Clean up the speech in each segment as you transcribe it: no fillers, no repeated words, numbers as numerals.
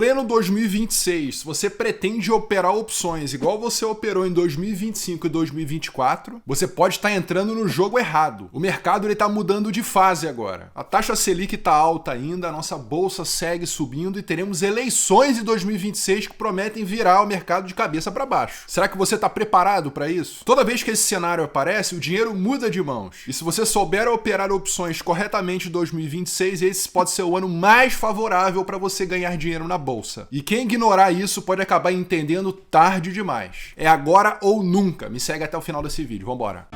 pleno 2026, se você pretende operar opções igual você operou em 2025 e 2024, você pode estar entrando no jogo errado. O mercado está mudando de fase agora. A taxa Selic está alta ainda, a nossa bolsa segue subindo e teremos eleições em 2026 que prometem virar o mercado de cabeça para baixo. Será que você está preparado para isso? Toda vez que esse cenário aparece, o dinheiro muda de mãos. E se você souber operar opções corretamente em 2026, esse pode ser o ano mais favorável para você ganhar dinheiro na bolsa. E quem ignorar isso pode acabar entendendo tarde demais. É agora ou nunca. Me segue até o final desse vídeo. Vambora!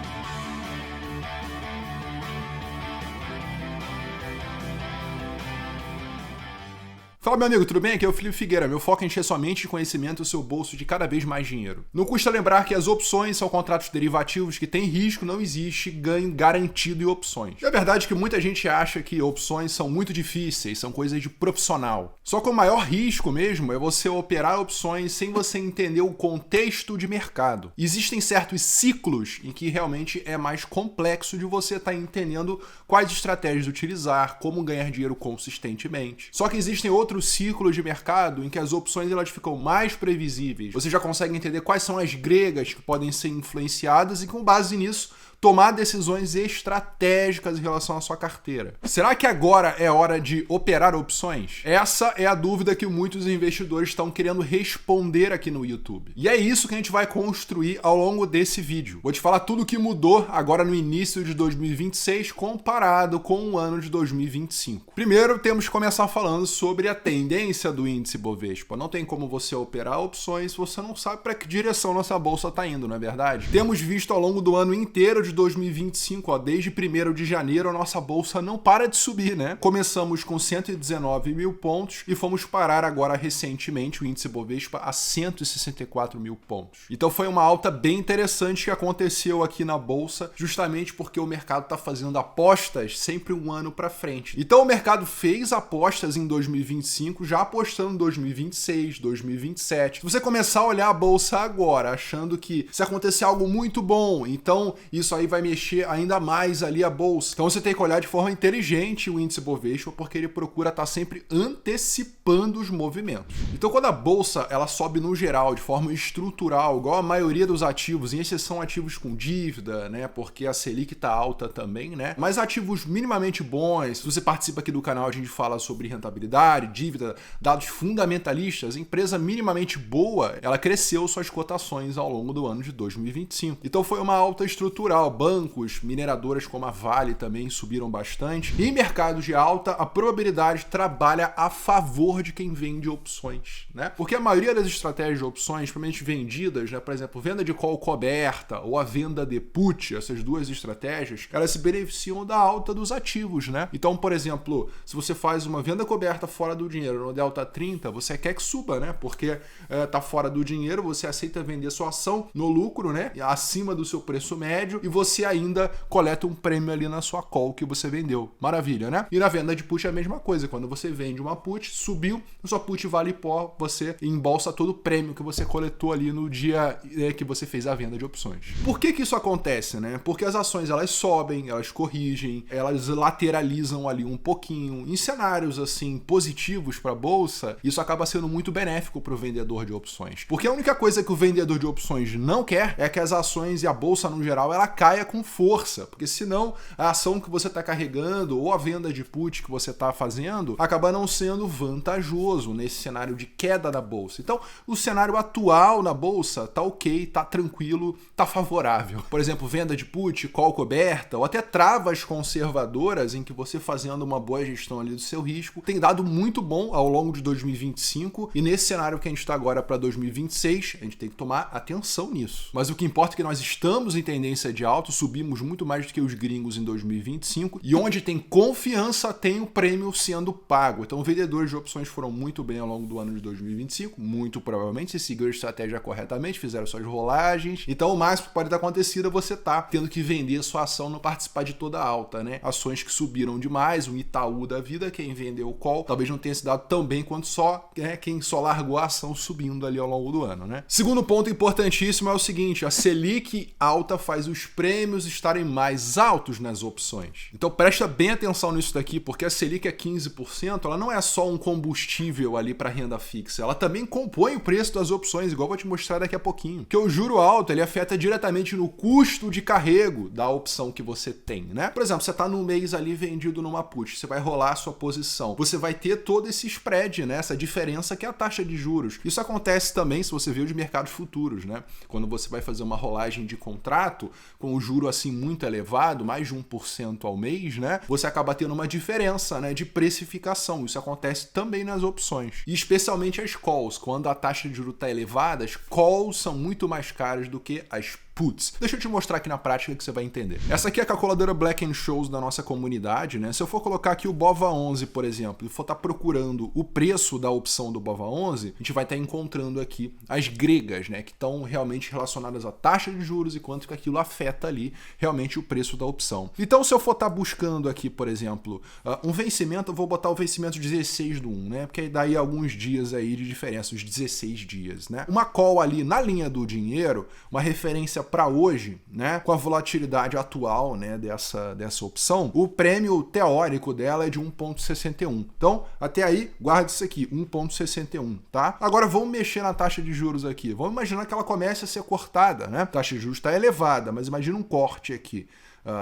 Fala, meu amigo, tudo bem? Aqui é o Felipe Figueira. Meu foco é encher sua mente de conhecimento e o seu bolso de cada vez mais dinheiro. Não custa lembrar que as opções são contratos derivativos que têm risco, não existe ganho garantido em opções. E a verdade é que muita gente acha que opções são muito difíceis, são coisas de profissional. Só que o maior risco mesmo é você operar opções sem você entender o contexto de mercado. Existem certos ciclos em que realmente é mais complexo de você estar entendendo quais estratégias utilizar, como ganhar dinheiro consistentemente. Só que existem outros ciclos de mercado em que as opções elas ficam mais previsíveis. Você já consegue entender quais são as gregas que podem ser influenciadas e com base nisso tomar decisões estratégicas em relação à sua carteira. Será que agora é hora de operar opções? Essa é a dúvida que muitos investidores estão querendo responder aqui no YouTube. E é isso que a gente vai construir ao longo desse vídeo. Vou te falar tudo o que mudou agora no início de 2026 comparado com o ano de 2025. Primeiro, temos que começar falando sobre a tendência do índice Bovespa. Não tem como você operar opções se você não sabe para que direção nossa bolsa está indo, não é verdade? Temos visto ao longo do ano inteiro de 2025, desde 1º de janeiro, a nossa bolsa não para de subir, né? Começamos com 119 mil pontos e fomos parar agora recentemente, o índice Bovespa, a 164 mil pontos. Então foi uma alta bem interessante que aconteceu aqui na bolsa, justamente porque o mercado está fazendo apostas sempre um ano para frente. Então o mercado fez apostas em 2025, já apostando em 2026, 2027. Se você começar a olhar a bolsa agora, achando que se acontecer algo muito bom, então isso aí vai mexer ainda mais ali a bolsa. Então você tem que olhar de forma inteligente o índice Bovespa, porque ele procura estar sempre antecipando os movimentos. Então quando a bolsa ela sobe no geral, de forma estrutural, igual a maioria dos ativos, em exceção ativos com dívida, né, porque a Selic está alta também, né, mas ativos minimamente bons, se você participa aqui do canal, a gente fala sobre rentabilidade, dívida, dados fundamentalistas, empresa minimamente boa, ela cresceu suas cotações ao longo do ano de 2025. Então foi uma alta estrutural. Bancos, mineradoras como a Vale também subiram bastante. E em mercados de alta, a probabilidade trabalha a favor de quem vende opções, né? Porque a maioria das estratégias de opções, principalmente vendidas, né, por exemplo, venda de call coberta ou a venda de put, essas duas estratégias, elas se beneficiam da alta dos ativos, né? Então, por exemplo, se você faz uma venda coberta fora do dinheiro no delta 30, você quer que suba, né? Porque tá fora do dinheiro, você aceita vender sua ação no lucro, né? Acima do seu preço médio, e você ainda coleta um prêmio ali na sua call que você vendeu. Maravilha, né? E na venda de put é a mesma coisa. Quando você vende uma put, subiu, a sua put vale pó, você embolsa todo o prêmio que você coletou ali no dia que você fez a venda de opções. Por que isso acontece, né? Porque as ações elas sobem, elas corrigem, elas lateralizam ali um pouquinho. Em cenários assim positivos para a bolsa, isso acaba sendo muito benéfico para o vendedor de opções. Porque a única coisa que o vendedor de opções não quer é que as ações e a bolsa no geral ela caia com força, porque senão a ação que você está carregando ou a venda de put que você está fazendo acaba não sendo vantajoso nesse cenário de queda da bolsa. Então, o cenário atual na bolsa tá ok, tá tranquilo, tá favorável. Por exemplo, venda de put, call coberta ou até travas conservadoras em que você fazendo uma boa gestão ali do seu risco tem dado muito bom ao longo de 2025 e nesse cenário que a gente está agora para 2026, a gente tem que tomar atenção nisso. Mas o que importa é que nós estamos em tendência de alto, subimos muito mais do que os gringos em 2025 e onde tem confiança tem o prêmio sendo pago. Então vendedores de opções foram muito bem ao longo do ano de 2025, muito provavelmente se seguiram a estratégia corretamente, fizeram suas rolagens. Então o máximo que pode ter acontecido é você tendo que vender sua ação, não participar de toda a alta, né? Ações que subiram demais, o Itaú da vida, quem vendeu o call, talvez não tenha se dado tão bem quanto quem só largou a ação subindo ali ao longo do ano, né? Segundo ponto importantíssimo é o seguinte, a Selic alta faz os preços prêmios estarem mais altos nas opções. Então presta bem atenção nisso daqui, porque a Selic é 15%, ela não é só um combustível ali para renda fixa, ela também compõe o preço das opções, igual eu vou te mostrar daqui a pouquinho. Porque o juro alto, ele afeta diretamente no custo de carrego da opção que você tem, né? Por exemplo, você está num mês ali vendido numa put, você vai rolar a sua posição, você vai ter todo esse spread, né? Essa diferença que é a taxa de juros. Isso acontece também se você viu de mercados futuros, né? Quando você vai fazer uma rolagem de contrato com o juro assim muito elevado, mais de 1% ao mês, né? Você acaba tendo uma diferença, né, de precificação. Isso acontece também nas opções. E especialmente as calls. Quando a taxa de juros está elevada, as calls são muito mais caras do que as puts. Deixa eu te mostrar aqui na prática que você vai entender. Essa aqui é a calculadora Black-Scholes da nossa comunidade, né? Se eu for colocar aqui o BOVA11, por exemplo, e for estar procurando o preço da opção do BOVA11, a gente vai estar encontrando aqui as gregas, né? Que estão realmente relacionadas à taxa de juros e quanto que aquilo afeta ali realmente o preço da opção. Então, se eu for estar buscando aqui, por exemplo, um vencimento, eu vou botar o vencimento 16/1, né? Porque daí alguns dias aí de diferença, os 16 dias, né? Uma call ali na linha do dinheiro, uma referência para hoje, né, com a volatilidade atual, né, dessa opção, o prêmio teórico dela é de 1,61. Então, até aí, guarda isso aqui, 1,61, tá? Agora vamos mexer na taxa de juros aqui. Vamos imaginar que ela comece a ser cortada, né? A taxa de juros está elevada, mas imagina um corte aqui.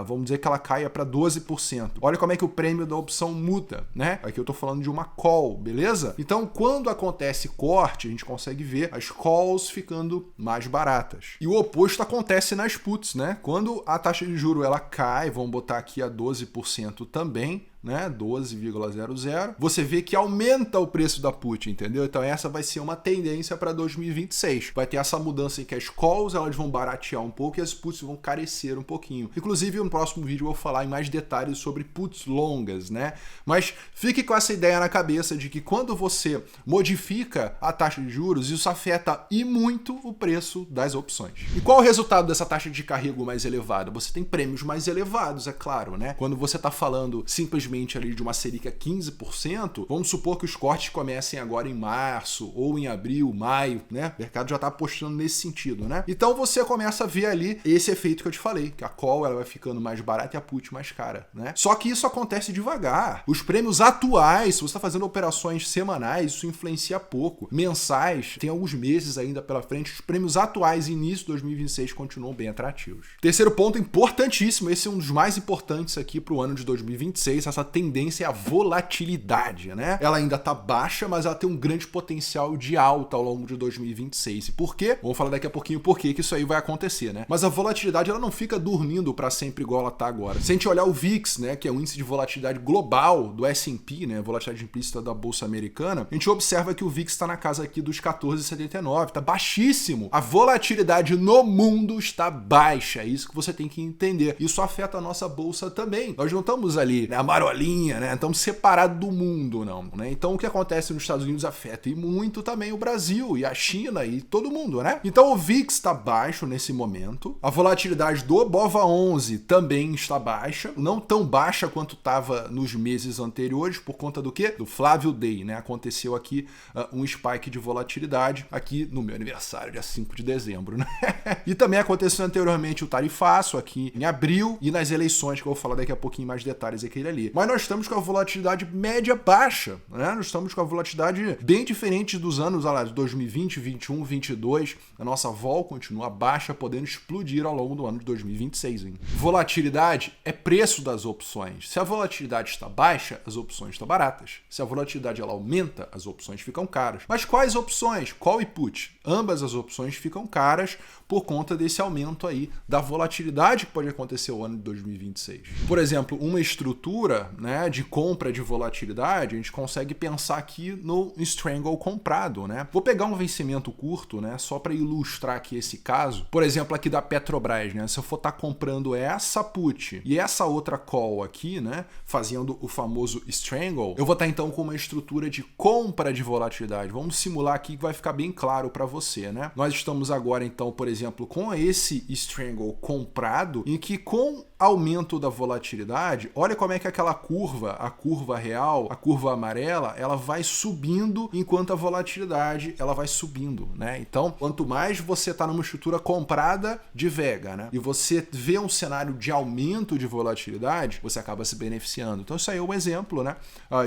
Vamos dizer que ela caia para 12%. Olha como é que o prêmio da opção muda, né? Aqui eu estou falando de uma call, beleza? Então, quando acontece corte, a gente consegue ver as calls ficando mais baratas. E o oposto acontece nas puts, né? Quando a taxa de juros ela cai, vamos botar aqui a 12% também, né, 12,00, você vê que aumenta o preço da put, entendeu? Então essa vai ser uma tendência para 2026. Vai ter essa mudança em que as calls elas vão baratear um pouco e as puts vão carecer um pouquinho. Inclusive, no próximo vídeo eu vou falar em mais detalhes sobre puts longas, né? Mas fique com essa ideia na cabeça de que quando você modifica a taxa de juros, isso afeta e muito o preço das opções. E qual é o resultado dessa taxa de carrego mais elevada? Você tem prêmios mais elevados, é claro, né? Quando você está falando simplesmente ali de uma Selic a 15%, vamos supor que os cortes comecem agora em março ou em abril, maio, né? O mercado já está apostando nesse sentido, né? Então você começa a ver ali esse efeito que eu te falei, que a call ela vai ficando mais barata e a put mais cara, né? Só que isso acontece devagar. Os prêmios atuais, se você está fazendo operações semanais, isso influencia pouco. Mensais, tem alguns meses ainda pela frente, os prêmios atuais, início de 2026, continuam bem atrativos. Terceiro ponto importantíssimo, esse é um dos mais importantes aqui para o ano de 2026, essa tendência é a volatilidade, né? Ela ainda tá baixa, mas ela tem um grande potencial de alta ao longo de 2026. E por quê? Vamos falar daqui a pouquinho por que isso aí vai acontecer, né? Mas a volatilidade ela não fica dormindo para sempre igual ela tá agora. Se a gente olhar o VIX, né, que é o índice de volatilidade global do S&P, né, volatilidade implícita da bolsa americana, a gente observa que o VIX está na casa aqui dos 14,79, tá baixíssimo. A volatilidade no mundo está baixa, é isso que você tem que entender. Isso afeta a nossa bolsa também. Nós não estamos ali, né, marolinha, né? Estamos separados do mundo, não, né? Então o que acontece nos Estados Unidos afeta e muito também o Brasil e a China e todo mundo, né? Então o VIX está baixo nesse momento. A volatilidade do BOVA11 também está baixa, não tão baixa quanto estava nos meses anteriores, por conta do quê? Do Flávio Day, né? Aconteceu aqui um spike de volatilidade aqui no meu aniversário, dia 5 de dezembro, né? E também aconteceu anteriormente o tarifaço aqui em abril e nas eleições, que eu vou falar daqui a pouquinho mais detalhes aquele ali. Mas nós estamos com a volatilidade média baixa, né? Nós estamos com a volatilidade bem diferente dos anos, olha lá, de 2020, 21, 22. A nossa vol continua baixa, podendo explodir ao longo do ano de 2026. Hein? Volatilidade é preço das opções. Se a volatilidade está baixa, as opções estão baratas. Se a volatilidade ela aumenta, as opções ficam caras. Mas quais opções? Call e put. Ambas as opções ficam caras por conta desse aumento aí da volatilidade que pode acontecer no ano de 2026. Por exemplo, uma estrutura, né, de compra de volatilidade, a gente consegue pensar aqui no strangle comprado, né? Vou pegar um vencimento curto, né, só para ilustrar aqui esse caso. Por exemplo, aqui da Petrobras, né? Se eu for estar comprando essa put e essa outra call aqui, né, fazendo o famoso strangle, eu vou estar então com uma estrutura de compra de volatilidade. Vamos simular aqui que vai ficar bem claro para você, né? Nós estamos agora então, por exemplo, com esse strangle comprado, em que com aumento da volatilidade, olha como é que aquela curva, a curva real, a curva amarela, ela vai subindo enquanto a volatilidade ela vai subindo, né? Então, quanto mais você está numa estrutura comprada de vega, né? E você vê um cenário de aumento de volatilidade, você acaba se beneficiando. Então, isso aí é um exemplo, né?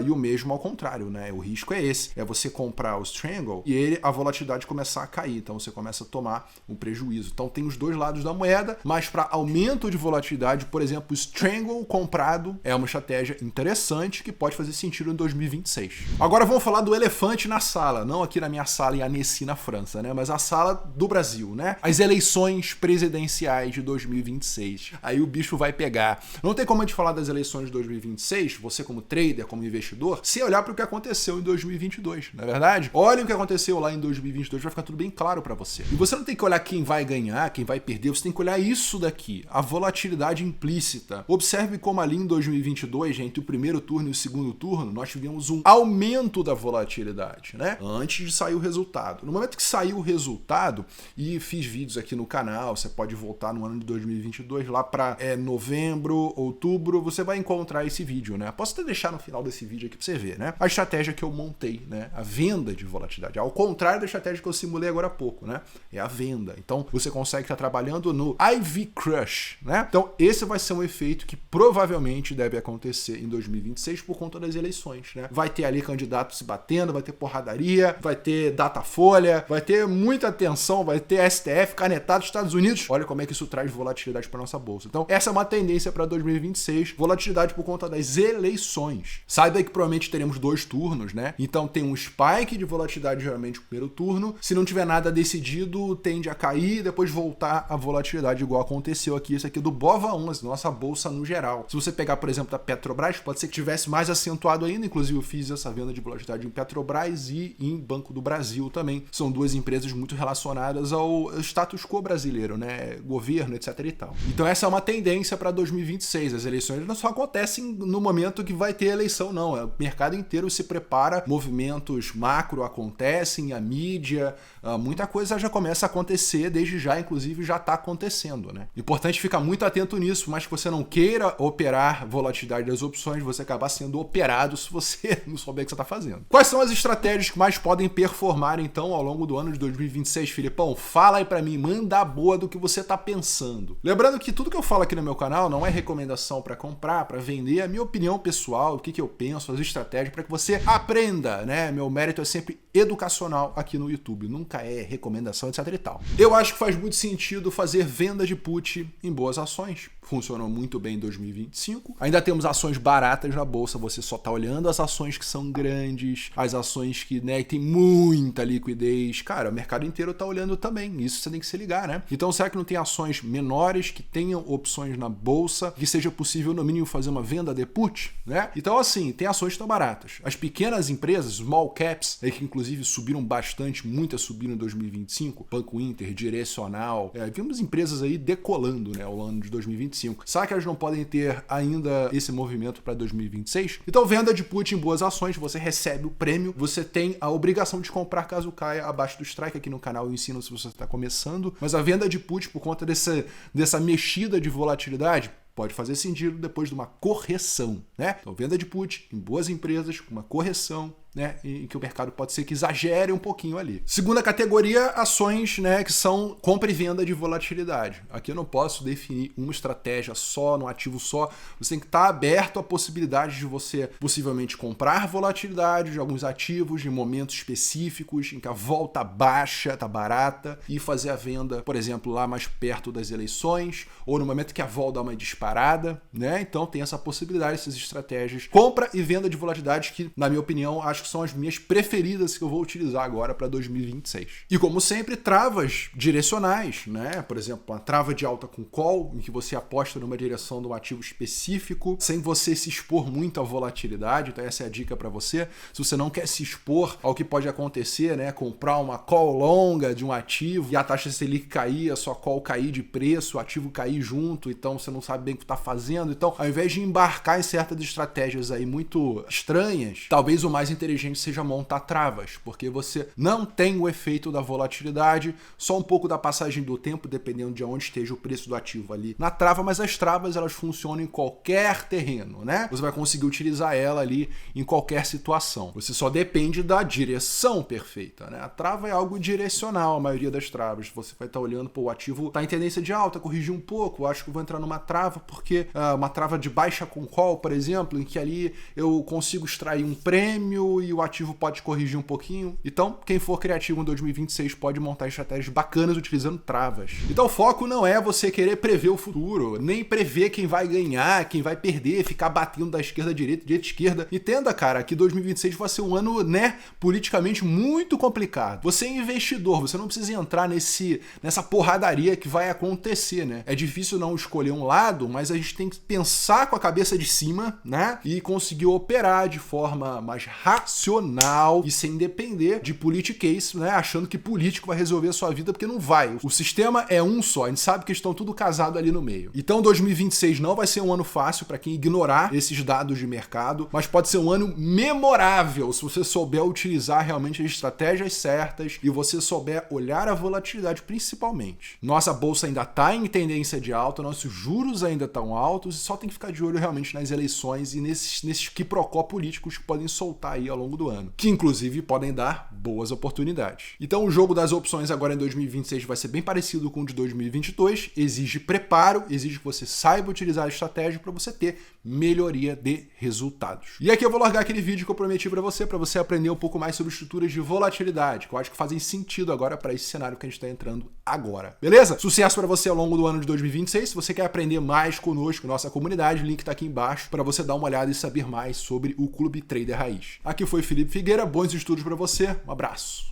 E o mesmo ao contrário, né? O risco é esse, é você comprar o Strangle e a volatilidade começar a cair, então você começa a tomar um prejuízo. Então, tem os dois lados da moeda, mas para aumento de volatilidade, por exemplo, o Strangle comprado é uma estratégia interessante que pode fazer sentido em 2026. Agora vamos falar do elefante na sala, não aqui na minha sala em Annecy, na França, né? Mas a sala do Brasil, né? As eleições presidenciais de 2026. Aí o bicho vai pegar. Não tem como a gente falar das eleições de 2026, você como trader, como investidor, se olhar para o que aconteceu em 2022, não é verdade? Olha o que aconteceu lá em 2022, vai ficar tudo bem claro para você. E você não tem que olhar quem vai ganhar, quem vai perder, você tem que olhar isso daqui, a volatilidade implícita. Observe como ali em 2022, entre o primeiro turno e o segundo turno, nós tivemos um aumento da volatilidade, né? Antes de sair o resultado. No momento que saiu o resultado, e fiz vídeos aqui no canal, você pode voltar no ano de 2022, lá para novembro, outubro, você vai encontrar esse vídeo, né? Posso até deixar no final desse vídeo aqui para você ver, né? A estratégia que eu montei, né? A venda de volatilidade. Ao contrário da estratégia que eu simulei agora há pouco, né? É a venda. Então, você consegue estar trabalhando no IV Crush, né? Então, esse vai ser um efeito que provavelmente deve acontecer em 2026 por conta das eleições, né? Vai ter ali candidatos se batendo, vai ter porradaria, vai ter Datafolha, vai ter muita atenção, vai ter STF, canetado dos Estados Unidos. Olha como é que isso traz volatilidade para nossa bolsa. Então, essa é uma tendência para 2026, volatilidade por conta das eleições. Saiba que provavelmente teremos 2 turnos, né? Então, tem um spike de volatilidade geralmente no primeiro turno. Se não tiver nada decidido, tende a cair e depois voltar a volatilidade igual aconteceu aqui, isso aqui do BOVA11, nossa bolsa no geral. Se você pegar, por exemplo, da Petrobras, pode ser que tivesse mais acentuado ainda, inclusive eu fiz essa venda de volatilidade em Petrobras e em Banco do Brasil também. São 2 empresas muito relacionadas ao status quo brasileiro, né? Governo, etc e tal. Então essa é uma tendência para 2026. As eleições não só acontecem no momento que vai ter eleição, não. O mercado inteiro se prepara, movimentos macro acontecem, a mídia, muita coisa já começa a acontecer desde já, inclusive já está acontecendo, né? Importante ficar muito atento nisso, mas que você não queira operar volatilidade das opções, você acabar sendo operado se você não souber o que você está fazendo. Quais são as estratégias que mais podem performar, então, ao longo do ano de 2026, Filipão? Fala aí para mim, manda a boa do que você está pensando. Lembrando que tudo que eu falo aqui no meu canal não é recomendação para comprar, para vender, é a minha opinião pessoal, o que eu penso, as estratégias, para que você aprenda, né? Meu mérito é sempre educacional aqui no YouTube, nunca é recomendação, etc e tal. Eu acho que faz muito sentido fazer venda de put em boas ações. Funcionou muito bem em 2025. Ainda temos ações baratas na bolsa, você só está olhando as ações que são grandes, as ações que, né, tem muita liquidez. Cara, o mercado inteiro está olhando também, isso você tem que se ligar, né? Então, será que não tem ações menores que tenham opções na bolsa, que seja possível, no mínimo, fazer uma venda de put, né? Então, assim, tem ações que estão baratas. As pequenas empresas, small caps, que inclusive subiram bastante, muitas subiram em 2025, Banco Inter, Direcional, vimos empresas aí decolando, né, ao ano de 2025. Será que elas não podem ter ainda esse movimento para 2026? Então, venda de put em boas ações, você recebe o prêmio, você tem a obrigação de comprar caso caia abaixo do strike. Aqui no canal eu ensino se você está começando, mas a venda de put por conta dessa mexida de volatilidade pode fazer sentido depois de uma correção, né? Então, venda de put em boas empresas, com uma correção, né, em que o mercado pode ser que exagere um pouquinho ali. Segunda categoria, ações, né, que são compra e venda de volatilidade. Aqui eu não posso definir uma estratégia só, num ativo só. Você tem que estar aberto à possibilidade de você possivelmente comprar volatilidade de alguns ativos em momentos específicos em que a volta baixa, tá barata, e fazer a venda, por exemplo, lá mais perto das eleições, ou no momento que a vol dá uma disparada, né? Então tem essa possibilidade, essas estratégias. Compra e venda de volatilidade que, na minha opinião, acho que são as minhas preferidas que eu vou utilizar agora para 2026. E como sempre, travas direcionais, né? Por exemplo, uma trava de alta com call, em que você aposta numa direção de um ativo específico, sem você se expor muito à volatilidade. Então essa é a dica para você. Se você não quer se expor ao que pode acontecer, né? Comprar uma call longa de um ativo e a taxa Selic cair, a sua call cair de preço, o ativo cair junto, então você não sabe bem o que está fazendo. Então, ao invés de embarcar em certas estratégias aí muito estranhas, talvez o mais interessante inteligente seja montar travas, porque você não tem o efeito da volatilidade, só um pouco da passagem do tempo, dependendo de onde esteja o preço do ativo ali na trava, mas as travas elas funcionam em qualquer terreno, né? Você vai conseguir utilizar ela ali em qualquer situação. Você só depende da direção perfeita, né? A trava é algo direcional, a maioria das travas. Você vai estar olhando, pô, o ativo está em tendência de alta, corrigir um pouco, acho que eu vou entrar numa trava, porque uma trava de baixa com call, por exemplo, em que ali eu consigo extrair um prêmio e o ativo pode corrigir um pouquinho. Então, quem for criativo em 2026 pode montar estratégias bacanas utilizando travas. Então, o foco não é você querer prever o futuro, nem prever quem vai ganhar, quem vai perder, ficar batendo da esquerda à direita, direita à esquerda. Entenda, cara, que 2026 vai ser um ano, né, politicamente muito complicado. Você é investidor, você não precisa entrar nessa porradaria que vai acontecer, né? É difícil não escolher um lado, mas a gente tem que pensar com a cabeça de cima, né? E conseguir operar de forma mais racional e sem depender de politiquês, né? Achando que político vai resolver a sua vida, porque não vai. O sistema é um só, a gente sabe que estão tudo casado ali no meio. Então 2026 não vai ser um ano fácil para quem ignorar esses dados de mercado, mas pode ser um ano memorável se você souber utilizar realmente as estratégias certas e você souber olhar a volatilidade principalmente. Nossa bolsa ainda está em tendência de alta, nossos juros ainda estão altos e só tem que ficar de olho realmente nas eleições e nesses quiprocó políticos que podem soltar aí ao longo do ano, que inclusive podem dar boas oportunidades. Então o jogo das opções agora em 2026 vai ser bem parecido com o de 2022, exige preparo, exige que você saiba utilizar a estratégia para você ter melhoria de resultados. E aqui eu vou largar aquele vídeo que eu prometi para você aprender um pouco mais sobre estruturas de volatilidade, que eu acho que fazem sentido agora para esse cenário que a gente está entrando agora. Beleza? Sucesso para você ao longo do ano de 2026. Se você quer aprender mais conosco, nossa comunidade, o link está aqui embaixo para você dar uma olhada e saber mais sobre o Clube Trader Raiz. Aqui foi Felipe Figueira, bons estudos para você, um abraço.